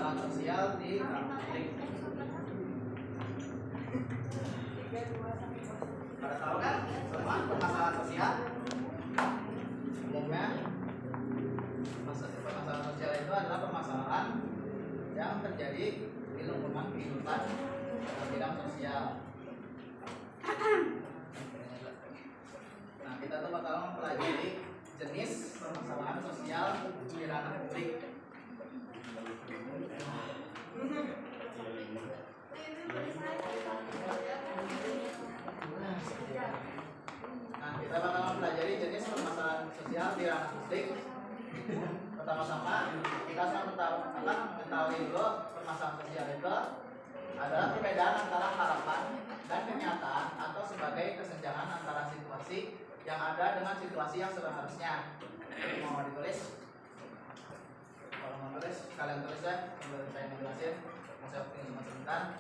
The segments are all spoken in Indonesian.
permasalahan sosial di konflik. Pada tahu kan semua permasalahan sosial umumnya permasalahan sosial itu adalah permasalahan yang terjadi di lingkungan kehidupan bidang sosial. Nah, kita tuh bakal mempelajari jenis permasalahan sosial di ranah publik. Nah, kita bakal mempelajari jenis permasalahan sosial di ranah publik. Pertama-tama kita akan mengetahui dulu permasalahan sosial itu adalah perbedaan antara harapan dan kenyataan atau sebagai kesenjangan antara situasi yang ada dengan situasi yang seharusnya. Mau ditulis? Kalau mau tulis, kalian tulis ya. Sebelum saya menjelaskan, saya optimis sebentar.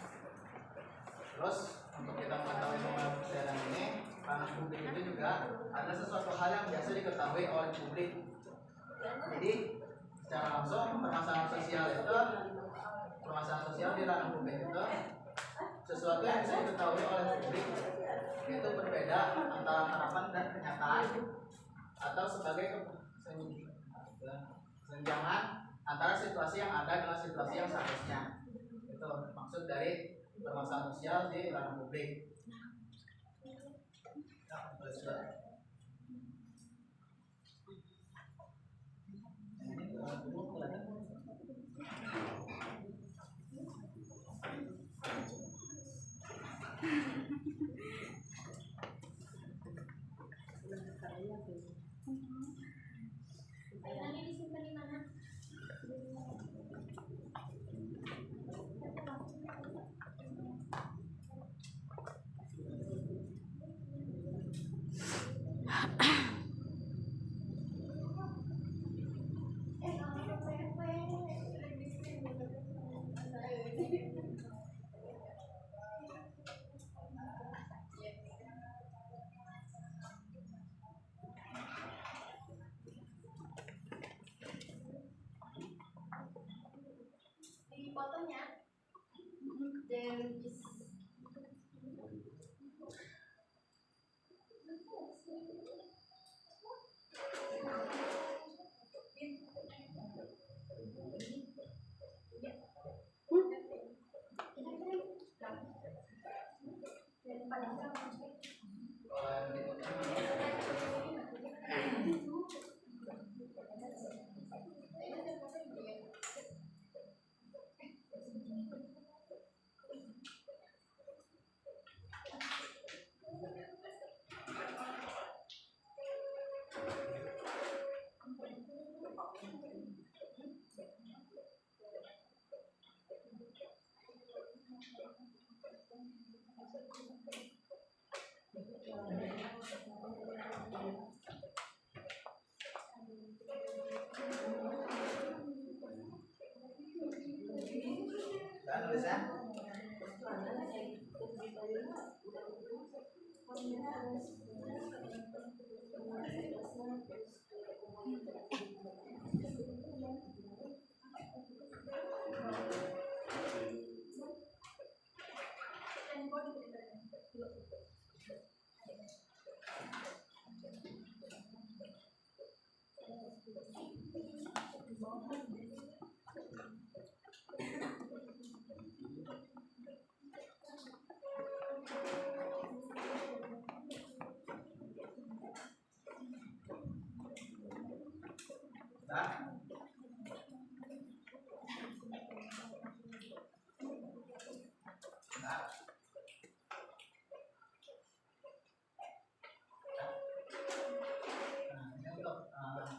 Terus untuk kita mengetahui perbedaan ini, ranah publik itu juga ada sesuatu hal yang biasa diketahui oleh publik. Jadi secara langsung permasalahan sosial di ranah publik itu sesuatu yang bisa diketahui oleh publik, itu berbeda antara harapan dan kenyataan atau sebagai kesenjangan antara situasi yang ada dengan situasi yang seharusnya. Itu maksud dari permasalahan sosial di ranah publik. Nanti disimpan di mana? Fotonya dan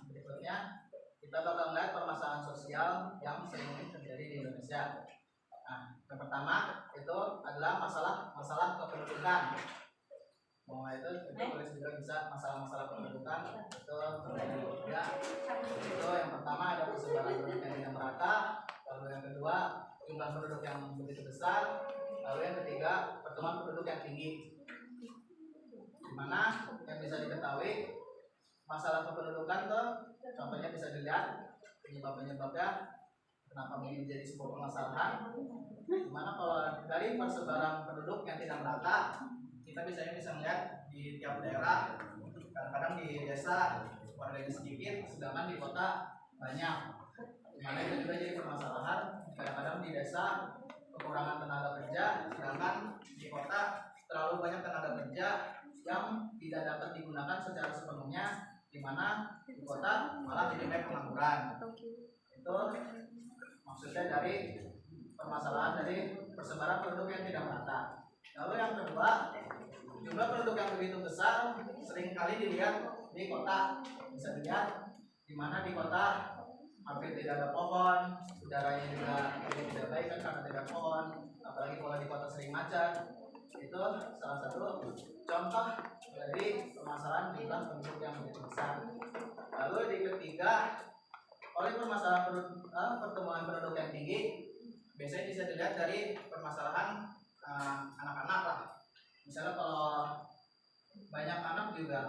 berikutnya kita bakal melihat permasalahan sosial yang sering terjadi di Indonesia. Nah, yang pertama itu adalah masalah kependudukan. Mau itu tulis juga bisa masalah kependudukan itu ya. Itu yang pertama ada persebaran penduduk yang tidak merata, lalu yang kedua jumlah penduduk yang begitu besar, lalu yang ketiga pertumbuhan penduduk yang tinggi. Dimana yang bisa diketahui masalah kependudukan tuh contohnya bisa dilihat penyebabnya Kenapa ini menjadi sebuah permasalahan? Dimana kalau dari persebaran penduduk yang tidak merata, kita bisa melihat di tiap daerah, kadang-kadang di desa warganya sedikit, sedangkan di kota banyak. Dimana itu juga jadi permasalahan. Kadang-kadang di desa kekurangan tenaga kerja, sedangkan di kota terlalu banyak tenaga kerja yang tidak dapat digunakan secara sepenuhnya, di mana di kota malah jadi banyak pengangguran. Itu maksudnya dari permasalahan dari persebaran penduduk yang tidak merata. Lalu yang kedua, jumlah penduduk yang begitu besar seringkali dilihat di kota. Bisa dilihat di mana di kota hampir tidak ada pohon, udaranya juga tidak baik kan karena tidak ada pohon, apalagi kalau di kota sering macet. Itu salah satu contoh dari permasalahan jumlah penduduk yang begitu besar. Lalu di ketiga, oleh permasalahan pertumbuhan penduduk yang tinggi, biasanya bisa dilihat dari permasalahan anak-anak lah. Misalnya kalau banyak anak juga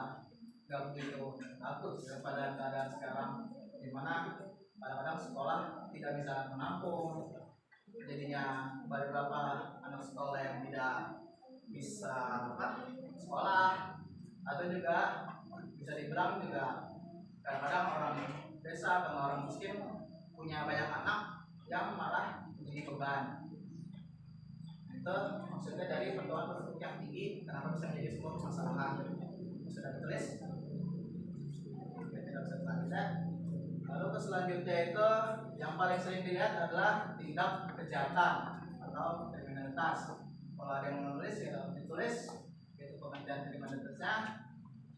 nggak begitu bagus ya, pada keadaan sekarang, dimana kadang-kadang sekolah tidak bisa menampung, jadinya beberapa anak sekolah yang tidak bisa sekolah, atau juga bisa dibilang juga kadang-kadang orang desa atau orang miskin punya banyak anak yang malah menjadi beban. Itu maksudnya dari pertumbuhan penduduk yang tinggi, kenapa bisa menjadi sebuah permasalahan. Sudah ditulis? Oke, tidak bisa selanjutnya. Lalu ke selanjutnya itu yang paling sering dilihat adalah tindak kejahatan atau kriminalitas. Kalau ada yang menulis ya ditulis, itu pengertian kriminalitasnya.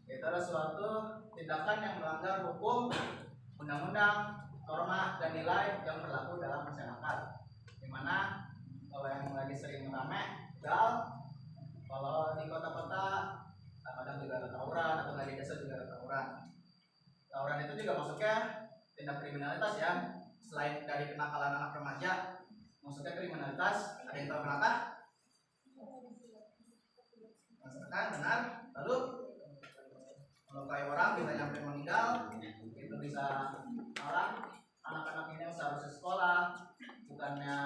Itu adalah suatu tindakan yang melanggar hukum, undang-undang, norma dan nilai yang berlaku dalam masyarakat. Dimana kalau yang lagi sering rame begal, kalau di kota-kota kadang juga ada tawuran, atau di desa juga ada tawuran. Tawuran itu juga masuknya tindak kriminalitas ya. Selain dari kenakalan anak remaja, maksudnya kriminalitas, ada yang tahu kenapa? Maksudkan benar. Lalu melukai orang bisa sampai meninggal, itu bisa malah anak-anak ini yang seharusnya sekolah, bukannya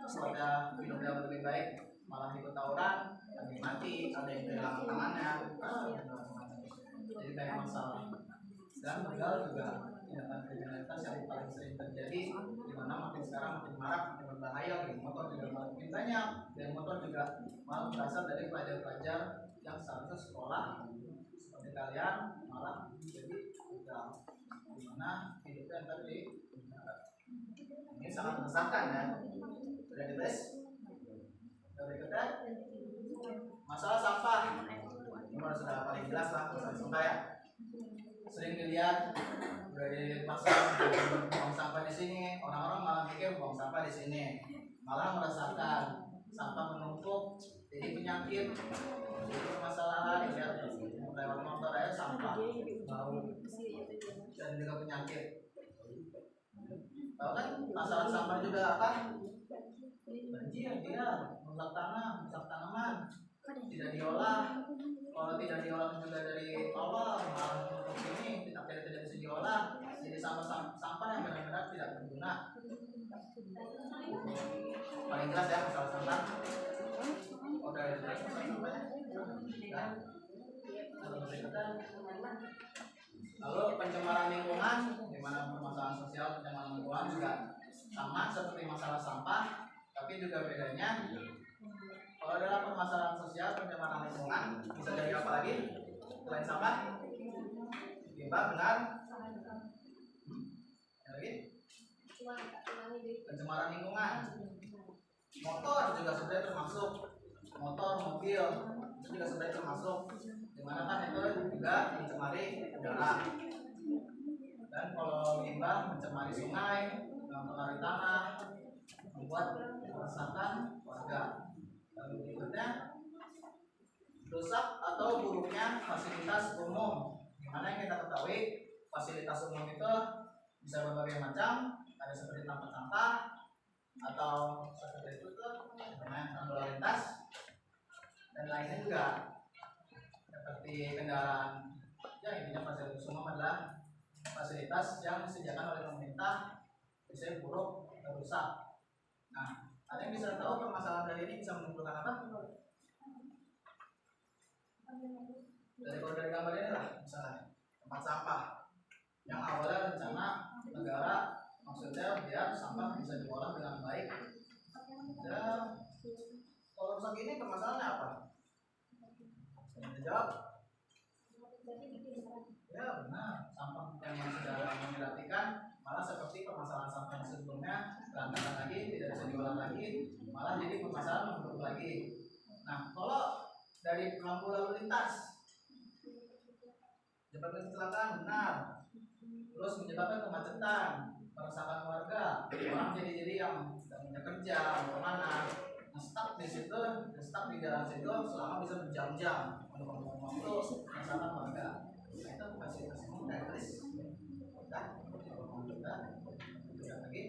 pada hidupnya lebih baik, malah ikut tawuran, ada yang mati, ada yang kehilangan tangannya, jadi banyak masalah. Dan begal juga tindakan kriminalitas yang paling sering terjadi, di mana makin sekarang makin marak, makin berbahaya. Geng motor juga makin banyak, dan motor juga malah berasal dari pelajar-pelajar yang seharusnya sekolah seperti kalian, malah jadi begal, di mana hidupnya tadi. Ini sangat meresahkan ya. Sudah ditulis? Berikutnya masalah sampah. Ini sudah paling jelas lah masalah sampah ya. Sering dilihat dari pasar buang sampah di sini, orang-orang malah pikir buang sampah di sini, malah merasakan sampah menumpuk, jadi penyakit, jadi permasalahan. Lihat lewat motor aja sampah, bau dan juga penyakit. Tahu kan masalah sampah juga apa? Banjir, dia rusak tanah, rusak tanaman, tidak diolah. Kalau tidak diolah juga dari awal, malah untuk ini tidak bisa diolah, jadi sampah yang benar-benar tidak berguna. Paling jelas ya masalah sampah. Udah jelas masalah sampahnya. Lalu pencemaran lingkungan, di mana permasalahan sosial pencemaran lingkungan juga sama seperti masalah sampah, tapi juga bedanya. Kalau dalam permasalahan sosial pencemaran lingkungan bisa dari apa lagi selain sampah? Limbah, benar? Lagi? Pencemaran lingkungan. Motor juga sebenarnya termasuk. Motor, mobil itu juga sebenarnya termasuk. Dimana kan itu juga mencemari udara. Dan kalau limbah mencemari sungai, mempengaruhi tanah, membuat kerusakan warga. Lalu berikutnya rusak atau buruknya fasilitas umum. Dimana yang kita ketahui fasilitas umum itu bisa berbagai macam, ada seperti tempat sampah atau seperti itu tuh dengan lalu lintas dan lainnya juga seperti kendaraan. Ya intinya fasilitas umum adalah fasilitas yang disediakan oleh pemerintah, biasanya buruk rusak. Nah, ada yang bisa tahu permasalahan dari ini bisa menimbulkan apa? Dari gambar ini lah, misalnya tempat sampah yang awalnya rencana negara maksudnya biar sampah bisa diolah dengan baik. Dan kalau rusak ini permasalahannya apa? Jawab. Ya benar, sampah yang sudah memperhatikan malah seperti permasalahan sampah yang sebelumnya berantakan lagi, tidak bisa diolah lagi, malah jadi permasalahan memburuk lagi. Nah, kalau dari lampu lalu lintas menyebabkan kecelakaan, benar. Terus menyebabkan kemacetan, kerusakan warga, orang jadi yang tidak punya kerja, mau kemana, stuck di situ, stuck di jalan situ selama bisa berjam-jam, waktu kerusakan warga. Nah, itu fasilitas umum gratis. Udah, udah lagi.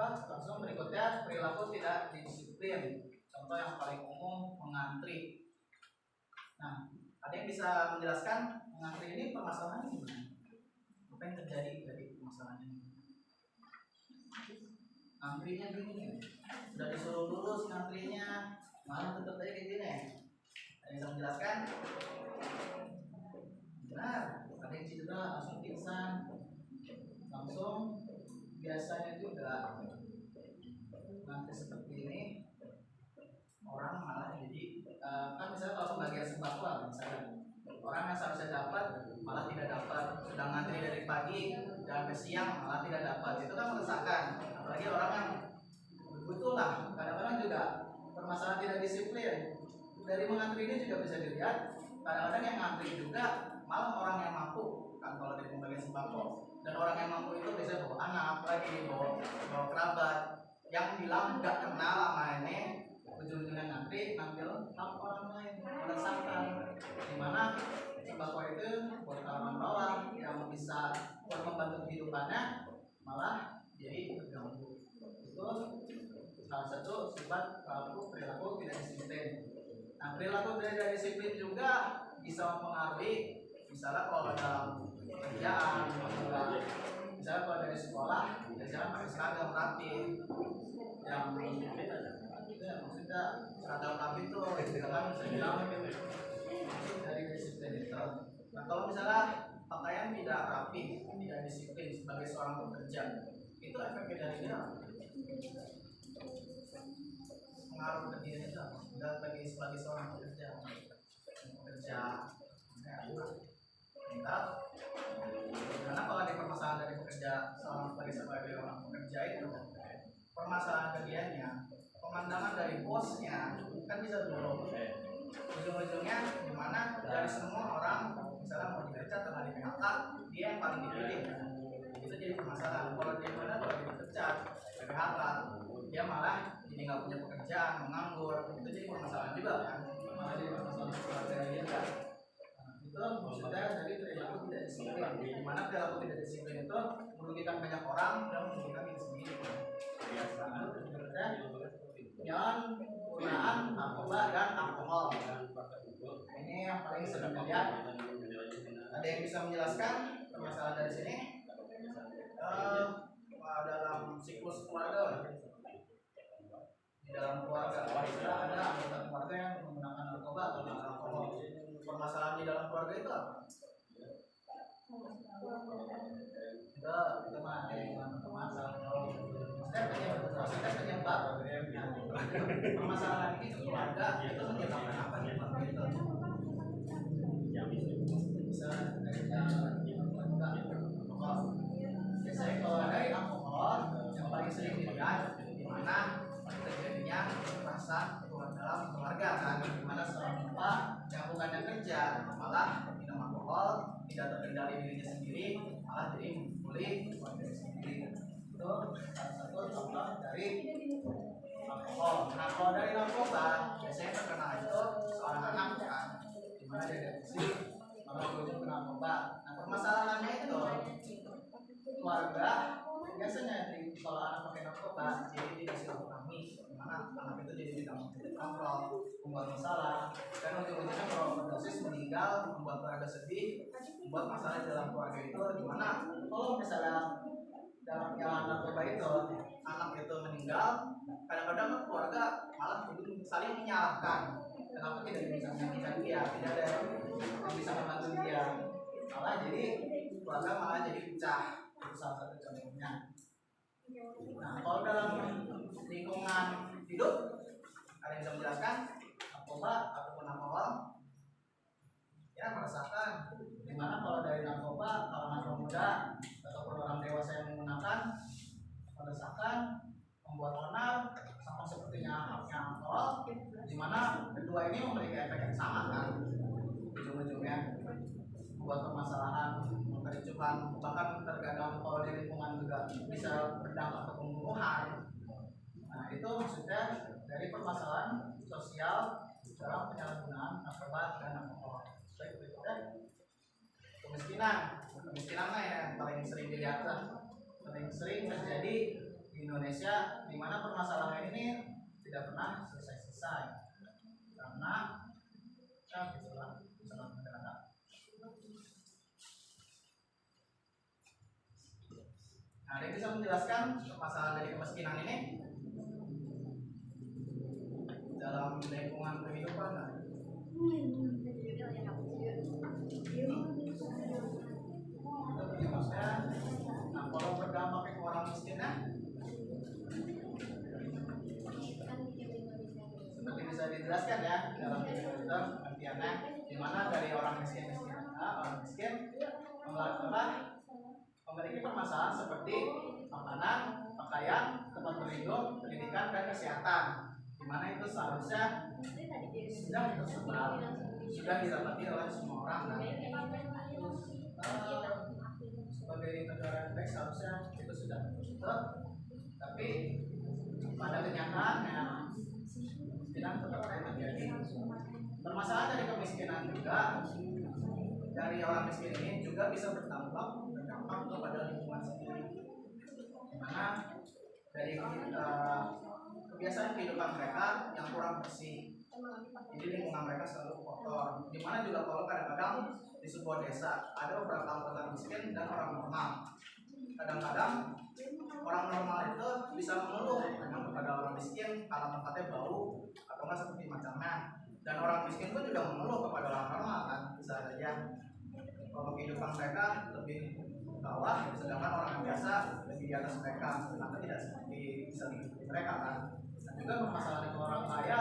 Langsung berikutnya perilaku tidak disiplin. Contoh yang paling umum mengantri. Nah, ada yang bisa menjelaskan mengantri ini permasalahannya gimana? Apa yang terjadi dari permasalahan ini? Antrinya gini, sudah disuruh lurus antrinya, malah tetap aja kayak gini. Ada yang bisa menjelaskan? Benar, ada yang cedera langsung pingsan, langsung biasanya juga nanti seperti ini orang malah jadi kan misalnya kalau pembagian sembako misalnya orang yang seharusnya dapat malah tidak dapat, sedang ngantri dari pagi dan sampai siang malah tidak dapat, itu kan meresahkan. Apalagi orang yang betul lah, kadang-kadang juga permasalahan tidak disiplin. Dari mengantri ini juga bisa dilihat kadang-kadang yang ngantri juga malah orang yang mampu kan kalau dari pembagian sembako. Dan orang yang mampu itu biasanya bawa anak lagi, bawa kerabat yang bilang nggak kenal sama ini, ujung-ujungnya ngantri ngambil hak orang lain, meresahkan. Dimana sembako itu buat orang bawah yang bisa buat membantu kehidupannya malah jadi terganggu. Itu salah satu sifat perilaku tidak disiplin. Nah, perilaku tidak disiplin juga bisa mempengaruhi. Misalnya kalau dalam pekerjaan, misalnya kalau dari sekolah, biasanya pakai seragam rapi, yang itu ya maksudnya seragam rapi itu kan bisa bilang dari disiplin itu. Nah, kalau misalnya pakaian tidak rapi, tidak disiplin sebagai seorang pekerja, itu efeknya dari dia pengaruh ke dia itu apa? Dan bagi sebagai seorang pekerja mental. Karena kalau ada permasalahan dari pekerja sebagai orang pekerja itu permasalahan bagiannya pemandangan dari bosnya kan bisa buruk. Ujung-ujungnya dimana dari semua orang misalnya mau dipecat atau di PHK dia yang paling dipilih, itu jadi permasalahan. Kalau dia dipecat PHK dia malah jadi nggak punya pekerjaan, menganggur, itu jadi permasalahan juga kan, malah jadi permasalahan keluarga dia kan. Itu maksudnya dari perilaku tidak disiplin, di mana perilaku tidak disiplin itu merugikan banyak orang dan merugikan diri sendiri. Jangan penggunaan narkoba dan alkohol. Ini yang paling sering dilihat. Ada yang bisa menjelaskan permasalahan dari sini? Dalam siklus keluarga, di dalam keluarga ada anggota keluarga yang menggunakan narkoba atau alkohol. Permasalahan di dalam keluarga itu apa? Itu mah masalah. Maksudnya penyebab permasalahan ini di keluarga itu menyebabkan apa nih Pak? Bisa dari alkohol. Biasanya kalau dari alkohol yang paling sering dilihat di mana terjadinya rasa dalam keluarga kan, di mana seorang bapak yang bukannya kerja malah minum alkohol, tidak terkendali dirinya sendiri, malah jadi membuli keluarga sendiri. Itu salah satu contoh dari alkohol. Nah, kalau dari narkoba biasanya terkena itu seorang anak kan, di mana dia depresi malah berujung ke narkoba. Nah, permasalahannya itu keluarga biasanya kalau anak pakai narkoba jadi tidak silaturahmi, dimana anak itu jadi tidak kontrol, membuat masalah, dan ujung-ujungnya kalau overdosis meninggal, membuat keluarga sedih, membuat masalah di dalam keluarga itu, dimana kalau misalnya dalam jalan narkoba itu anak itu meninggal, kadang-kadang keluarga malah saling menyalahkan, kenapa tidak bisa menyembuhkan dia, tidak ada yang bisa membantu dia, malah jadi keluarga malah jadi pecah. Itu salah satu contohnya. Nah, kalau dalam lingkungan hidup, ada yang bisa menjelaskan narkoba ataupun alkohol? Ya, merasakan. Dimana kalau dari narkoba, kalangan pemuda ataupun orang dewasa yang menggunakan merasakan, membuat onar, sama sepertinya haknya alkohol. Dimana kedua ini memiliki efek yang sama kan, ujung-ujungnya membuat permasalahan, kericuhan, bahkan terkadang kalau di lingkungan juga bisa berdampak ke pembunuhan. Nah, itu maksudnya dari permasalahan sosial dalam penyalahgunaan narkoba dan alkohol. Baik, berikutnya kemiskinan lah yang paling sering dilihat, paling sering terjadi di Indonesia, di mana permasalahan ini tidak pernah selesai karena gitulah negara. Nah, ada yang bisa menjelaskan permasalahan dari kemiskinan ini dalam lingkungan kehidupan? Maksudnya, nah kalau berdampak ke orang miskinnya, seperti bisa dijelaskan ya dalam video itu artiannya, dimana dari orang miskin memiliki permasalahan seperti makanan, pakaian, tempat berlindung, pendidikan, dan kesehatan, dimana itu seharusnya sudah tersebar, sudah didapati oleh semua orang. Sebagai negara yang baik seharusnya itu sudah tertutup, tapi pada kenyataannya kemiskinan tetap terjadi. Permasalahan dari kemiskinan juga dari orang miskin ini juga bisa berdampak kepada lingkungan sendiri, dimana dari kebiasaan kehidupan mereka yang kurang bersih, jadi lingkungan mereka selalu kotor, dimana juga kalau kadang-kadang di sebuah desa ada beberapa anggota miskin dan orang normal. Kadang-kadang orang normal itu bisa mengeluh kepada orang miskin karena tempatnya bau atau enggak seperti macamnya, dan orang miskin pun juga mengeluh kepada orang normal kan, bisa saja kalau kehidupan mereka lebih bawah, sedangkan orang yang biasa lebih di atas mereka, kenapa tidak seperti bisa mengikuti mereka kan. Dan juga permasalahan itu orang kaya,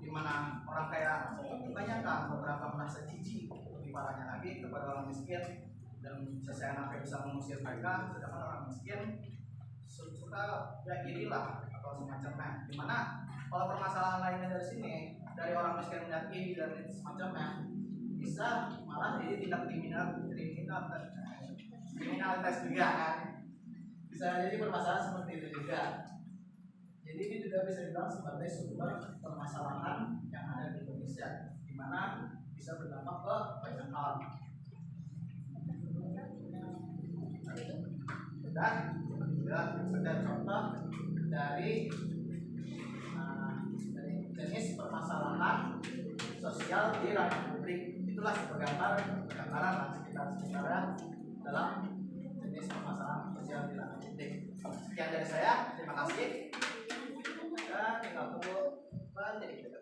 di mana orang kaya kebanyakan beberapa merasa jijik, lebih parahnya lagi kepada orang miskin, dan bisa seenaknya bisa mengusir mereka, sedangkan orang miskin suka ya irilah atau semacamnya. Dimana kalau permasalahan lainnya dari sini, dari orang miskin melihat iri dan semacamnya, bisa malah jadi tindak kriminalitas juga kan, bisa jadi permasalahan seperti itu juga. Jadi ini juga bisa dibilang sebagai sumber permasalahan yang ada di Indonesia, di mana bisa berdampak ke banyak hal. Dan juga sekedar contoh dari jenis permasalahan di ranah publik. Itulah gambaran sekitar dalam jenis permasalahan sosial di ranah publik. Sekian dari saya, terima kasih. Dan tinggal tunggu pendidik.